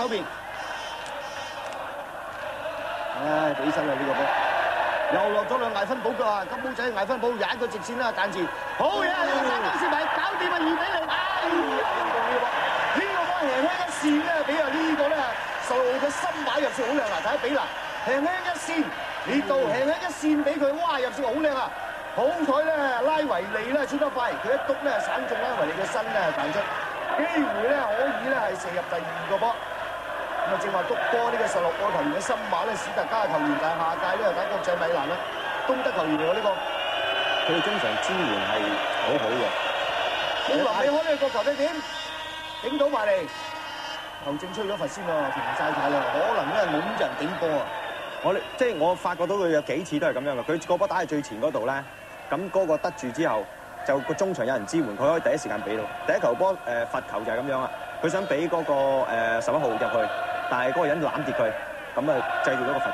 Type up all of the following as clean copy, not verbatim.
後邊，唉，俾身啦呢個波，又落咗兩艾芬堡腳啊！金毛仔艾芬堡踩個直線啦，彈前，好嘢！呢個山東線咪搞掂啊，2-0！哎呀，呢個波輕輕一線咧，俾啊呢個咧受嘅心擺入線好靚啊！睇下比啦，輕輕一線，呢度輕輕一線俾佢，哇入線好靚啊！好彩咧，拉維利咧出得快，佢一篤咧散中拉維利嘅身咧彈出，機會咧可以咧係射入第2個波。咁啊，正話篤波呢個16個球員嘅新馬咧，史特加嘅球員，但係下屆咧又打國際米蘭啦，東德球員嚟喎呢個。佢哋中場支援係好好嘅。奧林你開呢個角球得點？頂到埋嚟，球證吹咗罰先喎，停晒啦，可能咧冇咁人頂波啊！我發覺到佢有幾次都係咁樣嘅，佢個波打喺最前嗰度咧，咁嗰個得住之後，就個中場有人支援，佢可以第一時間俾到。第一球波罰球就係咁樣啊，佢想俾嗰個11號入去，但係嗰個人攬跌佢，咁啊製造咗個罰球。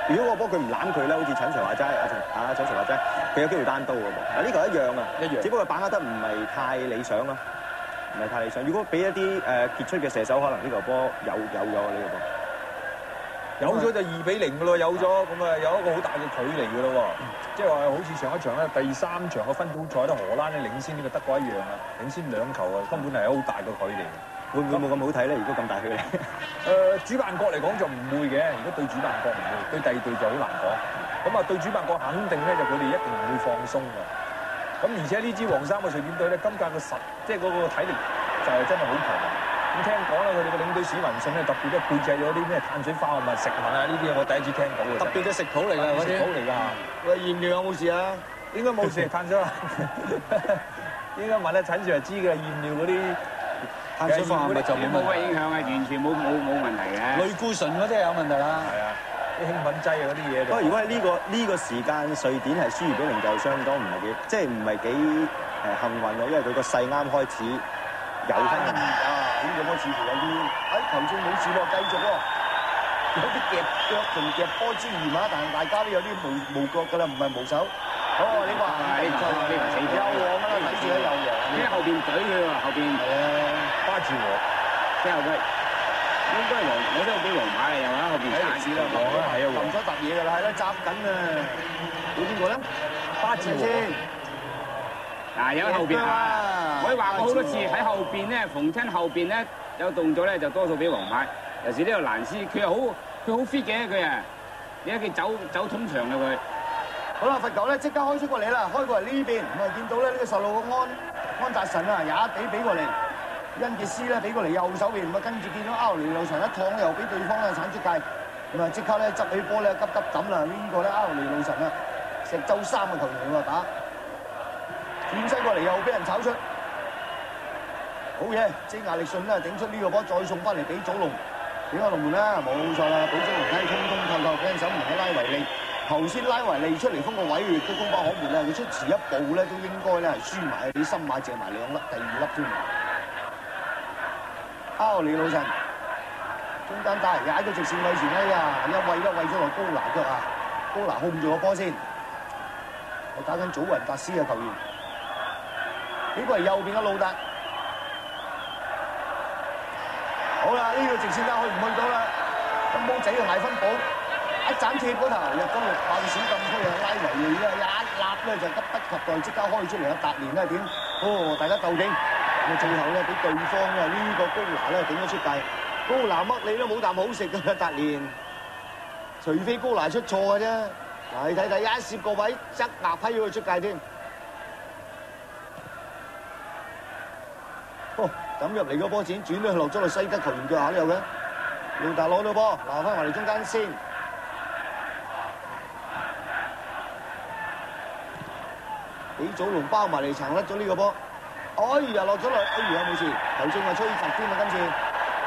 如果個波佢唔攬佢咧，好似陳 Sir 話齋，陳 Sir 話齋，佢有機會單刀嘅噃。嗱呢球一樣啊，只不過把握得唔係太理想咯，唔係太理想。如果俾一啲傑出嘅射手，可能呢球波有咗呢個波。有咗就2-0嘅咯，有咗咁啊，有一個好大嘅距離嘅咯喎，即係話好似上一場咧第3場嘅分組賽咧，荷蘭咧領先呢個德國一樣啊，領先2球啊，根本係好大嘅距離。會唔會冇咁好睇咧？如果咁大距離？主辦國嚟講就唔會嘅，如果對主辦國唔會，對第2隊就好難講。咁啊，對主辦國肯定咧就佢哋一定唔會放鬆嘅。咁而且呢支黃衫嘅瑞典隊咧，今屆嘅即係嗰個體力就係真係好強。咁聽講啦，佢哋嘅領隊史雲信咧特別都配製咗啲咩碳水化合物食物啊，呢啲我第一次聽到嘅。特別嘅食譜嚟㗎嗰啲。食譜嚟㗎。喂，驗尿有冇事啊？應該冇事，碳水化。應該問阿陳 Sir 知嘅，驗尿嗰啲碳水化合物就冇乜影響啊，完全冇問題嘅。類固醇嗰啲係有問題啦。係啊，啲興奮劑啊嗰啲嘢。不過如果喺呢個時間，瑞典係輸2-0就相當唔係幾，即係唔係幾幸運啊，因為佢個勢啱開始有分。呢個波似乎有啲，球證冇事喎，繼續喎，有啲夾腳同夾波之嫌啊！但係大家都有啲無腳㗎啦，唔係無手。哦，你話呢個死咗。右黃啦，睇住喺右黃。因為後邊懟佢喎，後邊巴治和，即係佢應該係我都俾黃牌嚟又喺後邊鏟屎啦，黃啦，係啊，撳咗揼嘢㗎啦，係啦，揸緊啊！到邊個咧？巴治和。嗱，有喺後邊啊！我話過好多次喺後邊咧，逢親後邊咧有動作咧，就多數俾黃牌。尤其是呢個蘭斯，佢好 fit 嘅佢啊！你睇佢走通場嘅佢。好啦，罰球咧即刻開出過嚟啦，開過嚟呢邊，咁啊見到咧呢個16個安達臣啊，也俾過嚟，恩傑斯咧俾過嚟右手邊，咁啊跟住見到歐尼路神一趟咧又俾對方咧鏟出界，咁啊即刻咧執起波咧急抌啦，呢個咧歐尼路神啊，石洲3嘅球員喎打。轉身過嚟又俾人炒出，好嘢！即亞力遜咧頂出呢個波，再送翻嚟俾祖龍，點解龍門啦？冇錯啦，俾祖龍睇通透，俾人守門喺拉維利。頭先拉維利出嚟封個位，亦都功不可沒啦。佢出遲一步咧，都應該咧係輸埋，俾新馬借埋2粒，第2粒添。歐尼魯神中間帶踩到直線位前，哎呀，一喂咗落高拿腳啊！高拿控住個波先，我打緊祖雲達斯嘅球員。呢個係右邊嘅路達，好啦，呢個直線單去唔去到啦？金毛仔嘅艾芬堡一斬貼嗰頭入咗6棒小禁區啊！拉維利咧一立咧就急不及待即刻開出嚟啊！達連咧點？哦，大家鬥頂，咁最後咧俾對方啊呢個高拿咧頂咗出界，高拿乜你都冇啖好食㗎達連，除非高拿出錯嘅啫。嗱，你睇一攝個位側壓批咗佢出界添。哦，抌入嚟個波轉咗落咗去西德球員腳下都有嘅，路達攞到波，鬧翻埋嚟中間先，俾祖龍包埋嚟撐甩咗呢個波，哎呀落咗落，哎呀冇事，頭先話吹罰添啊，今次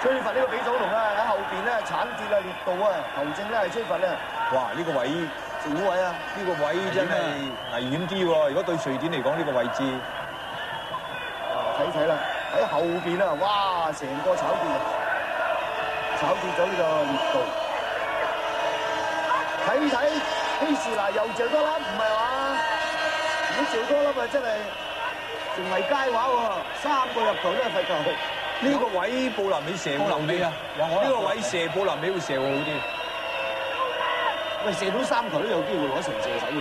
吹罰呢個俾祖龍啊喺後邊咧鏟跌啊裂度啊，頭正咧係吹罰啊，哇！呢個位正好位啊，呢個位真係危險啲喎。如果對瑞典嚟講呢個位置，睇啦。喺後邊啊！哇，成個炒跌咗呢個裂度。睇希士拿又嚼多粒，唔係話？如果嚼多粒啊，真係成為佳話喎！3個入球都係罰球。呢個位布林美射會好啲啊！呢個位射布林美會射會好啲。喂，射到3球都有機會攞成射手喎。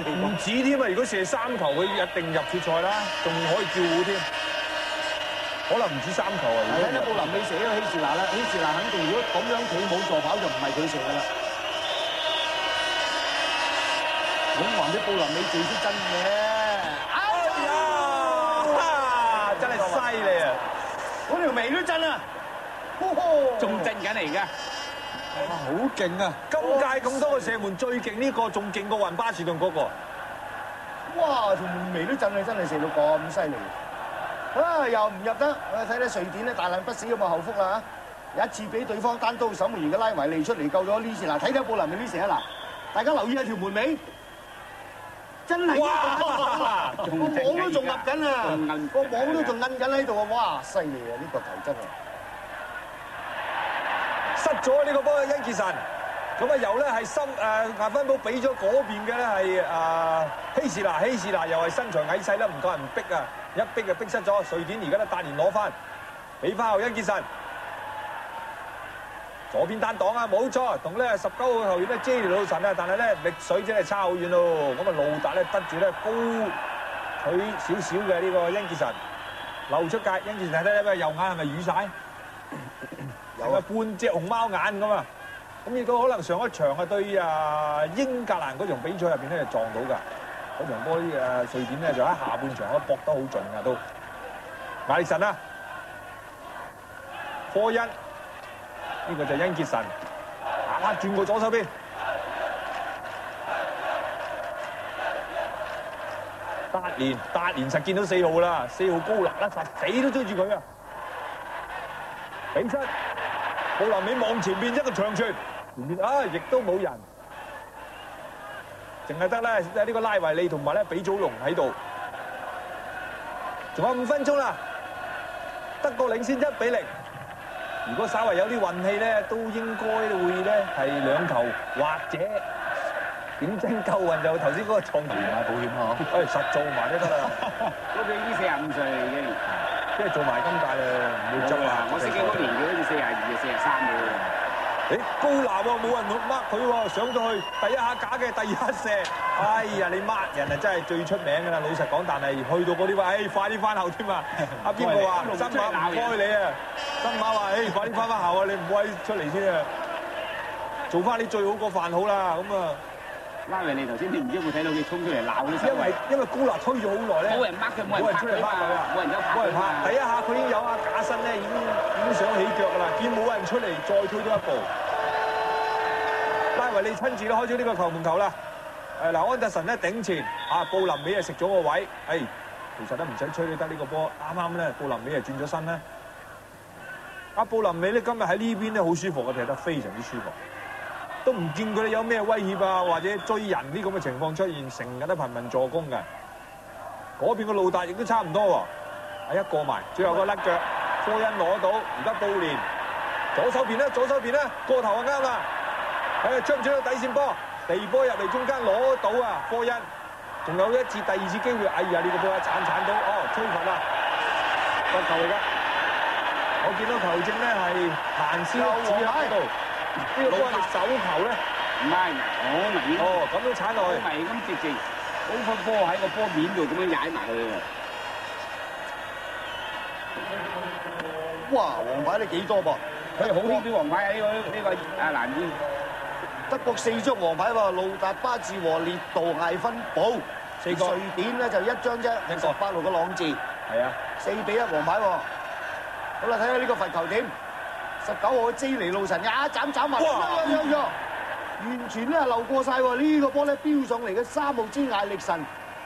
唔止添啊！如果射3球，佢一定入決賽啦，仲可以叫好添。可能唔止3球啊！睇得布林美射呢個希士拿啦，希士拿肯定如果咁樣企冇助跑就唔係佢射噶啦。咁還俾布林美做啲真嘅。真係犀利啊！嗰條眉都震啊！仲震緊嚟㗎。好勁啊！今屆咁多個射門最勁呢個，仲勁過雲巴士頓嗰個。哇！條眉都震啊！真係射到咁犀利。啊！又唔入得，睇睇瑞典咧大難不死咁嘅後福啦嚇！一次俾對方單刀守門員嘅拉維利出嚟救咗呢次嗱，睇睇布林美呢射啊嗱！大家留意下條門尾，真係哇！個網都仲立緊啊！個網都仲摁緊喺度啊！哇！犀利啊！呢個球真係失咗呢個波，恩傑臣。咁啊，由咧係艾芬堡俾咗嗰邊嘅咧係希士拿，希士拿又係身材矮細啦，唔夠人逼啊！一逼就逼失咗，瑞典而家咧達連攞翻，俾翻後恩傑臣，左邊單擋啊，冇錯，同咧19號後員咧 J 老神啊，但係咧力水真係差好遠咯，咁啊路達咧得住咧高佢少少嘅呢個恩傑臣，漏出界，恩傑臣睇睇咩右眼係咪瘀晒？有啊，半隻熊貓眼咁啊！咁亦都可能上一場啊對英格蘭嗰場比賽入邊咧就撞到㗎。嗰場波瑞典咧就喺下半場都搏得好盡㗎都。艾力神啊，科恩呢個就係恩傑臣，轉過左手邊，達連實見到4號啦，4號高立啦，實死都追住佢啊！比出布林美望前邊一個長傳，亦都冇人。淨係得咧呢個拉維利同埋咧比祖龍喺度，仲有5分鐘啦，德國領先1-0。如果稍為有啲運氣咧，都應該會咧係2球，或者點真夠運就頭先嗰個創業買保險嗬，實做埋都得啦。嗰個已經45歲啦已經，即係做埋今屆啦，唔會執啦。我識幾多年佢好似42、43嘅。高拿喎，冇人 mark 佢喎，上到去第一下假嘅，第二下射，哎呀你 mark 人啊真係最出名㗎啦，老實講，但係去到嗰啲位，快啲翻後添啊！阿邊個話新馬唔該你啊？新馬話快啲翻後啊，你唔好出嚟先啊！做翻你最好個飯好啦，咁啊！拉維你頭先你唔知有冇睇到佢衝出嚟鬧啲因為高拿推咗好耐咧，冇人 mark 佢，冇人出嚟 mark 佢啊，冇人拍。第一下佢已經有假身咧，已經想起腳㗎啦，見冇人出嚟，再推多一步。拉維利親自都開咗呢個球門球啦。安德臣咧頂前，布林美啊食咗個位，其實都唔使吹都得呢個波。啱啱咧布林美啊轉咗身咧，布林美咧今日喺呢邊咧好舒服嘅，踢得非常之舒服。都唔見佢哋有咩威脅啊，或者追人啲咁嘅情況出現，成日都頻頻助攻嘅。嗰邊個路達亦都差唔多喎，一過埋，最後個甩腳，科恩攞到，而家布連左手邊咧，過頭啊啱啦，追唔追到底線波？地波入嚟中間攞到啊，科恩，仲有第二次機會，呢個波鏟到，吹罰啦，個球嚟㗎。我見到球證咧係彈絲指喺度。呢個波係手球咧，唔係，我明。咁都鏟落去，我明咁直情，嗰個波喺個波面度咁樣踩埋去哇！黃牌都幾多噃？佢好興啲黃牌啊！呢個蘭伊，德國4張黃牌喎，路達巴治和列杜艾芬堡，4個。瑞典咧就1張啫，18路嘅朗治。係啊，4-1黃牌喎。好啦，睇下呢個罰球點。19號嘅 J 尼路神一斬埋，完全咧漏過晒喎！呢個波咧飆上嚟嘅3號之艾力神，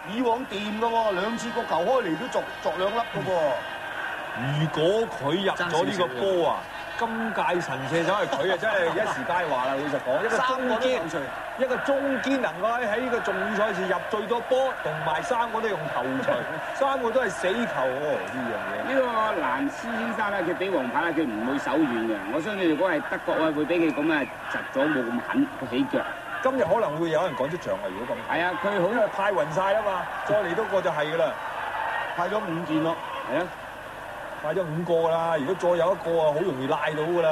以往掂嘅喎，2次個球開嚟都作2粒嘅喎。如果佢入咗呢個波啊，今屆神射手係佢啊，真係一時佳話啦！老實講，一個中堅能夠喺呢個重要賽事入最多波，同埋3個都用頭槌，3個都係死球喎！呢樣嘢。呢個蘭斯先生咧，佢俾黃牌咧，佢唔會手軟嘅。我相信如果係德國啊，會俾佢咁啊窒咗，冇咁狠佢起腳。今日可能會有人講出場啊！如果咁，係啊，佢好派暈晒啦嘛，再嚟多個就係㗎啦，派咗5件咯，係啊。快咗5個啦，如果再有一個啊，好容易拉到㗎啦。